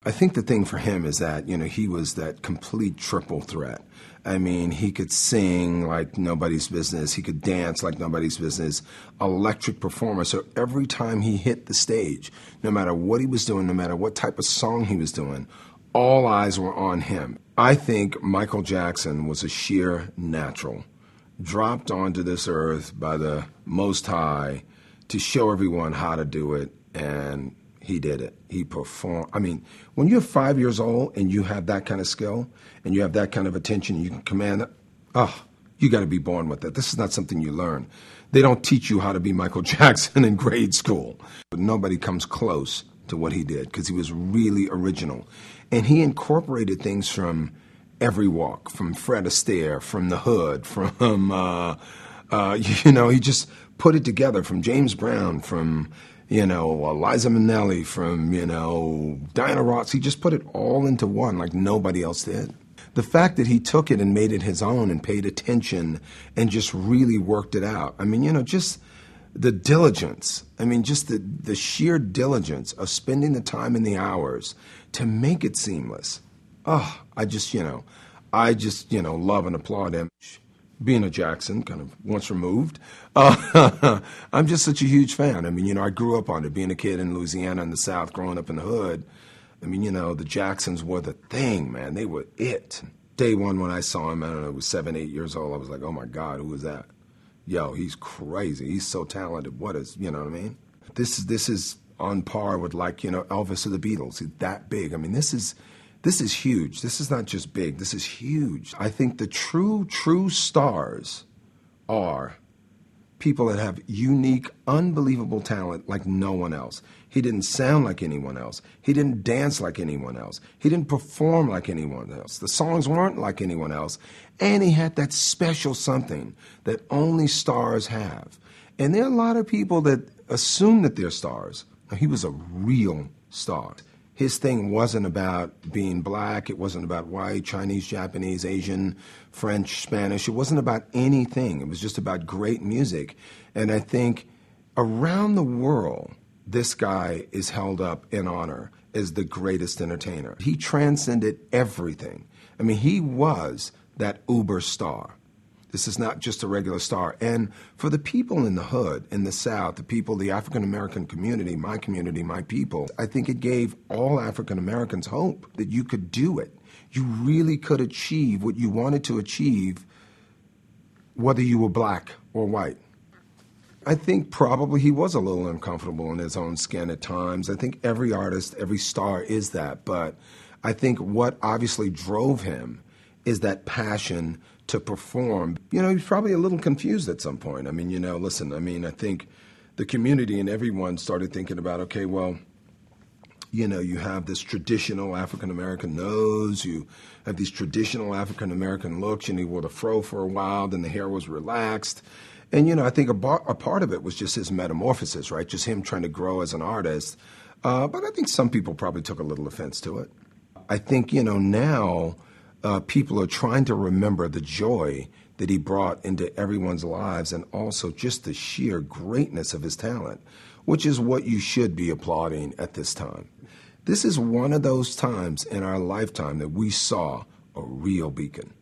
I think the thing for him is that, he was that complete triple threat. I mean, he could sing like nobody's business. He could dance like nobody's business. Electric performer. So every time he hit the stage, no matter what he was doing, no matter what type of song he was doing, all eyes were on him. I think Michael Jackson was a sheer natural, dropped onto this earth by the Most High to show everyone how to do it, and he did it. He performed. I mean, when you're 5 years old and you have that kind of skill and you have that kind of attention, and you can command it, you got to be born with it. This is not something you learn. They don't teach you how to be Michael Jackson in grade school. But nobody comes close to what he did because he was really original. And he incorporated things from every walk, from Fred Astaire, from The Hood, from, he just put it together, from James Brown, from, Liza Minnelli, from, Diana Ross. He just put it all into one like nobody else did. The fact that he took it and made it his own and paid attention and just really worked it out. I mean, just the diligence. I mean, just the sheer diligence of spending the time and the hours to make it seamless. I just love and applaud him. Being a Jackson, kind of once removed, I'm just such a huge fan. I mean, I grew up on it, being a kid in Louisiana in the South, growing up in the hood. I mean, the Jacksons were the thing, man. They were it. Day one when I saw him, I don't know, I was 7, 8 years old. I was like, oh my God, who is that? Yo, he's crazy. He's so talented. What is, you know what I mean? This is on par with Elvis or the Beatles. He's that big. I mean, this is huge. This is not just big. This is huge. I think the true stars are people that have unique, unbelievable talent like no one else. He didn't sound like anyone else. He didn't dance like anyone else. He didn't perform like anyone else. The songs weren't like anyone else. And he had that special something that only stars have. And there are a lot of people that assume that they're stars. He was a real star. His thing wasn't about being black. It wasn't about white, Chinese, Japanese, Asian, French, Spanish. It wasn't about anything. It was just about great music. And I think around the world, this guy is held up in honor as the greatest entertainer. He transcended everything. I mean, he was that uber star. This is not just a regular star. And for the people in the hood, in the South, the people, the African-American community, my people, I think it gave all African-Americans hope that you could do it. You really could achieve what you wanted to achieve, whether you were black or white. I think probably he was a little uncomfortable in his own skin at times. I think every artist, every star is that. But I think what obviously drove him is that passion to perform. He's probably a little confused at some point. I mean, I think the community and everyone started thinking about, okay, well, you have this traditional African-American nose, you have these traditional African-American looks, and he wore the fro for a while, then the hair was relaxed. And, I think a part of it was just his metamorphosis, right? Just him trying to grow as an artist. But I think some people probably took a little offense to it. I think, now people are trying to remember the joy that he brought into everyone's lives and also just the sheer greatness of his talent, which is what you should be applauding at this time. This is one of those times in our lifetime that we saw a real beacon.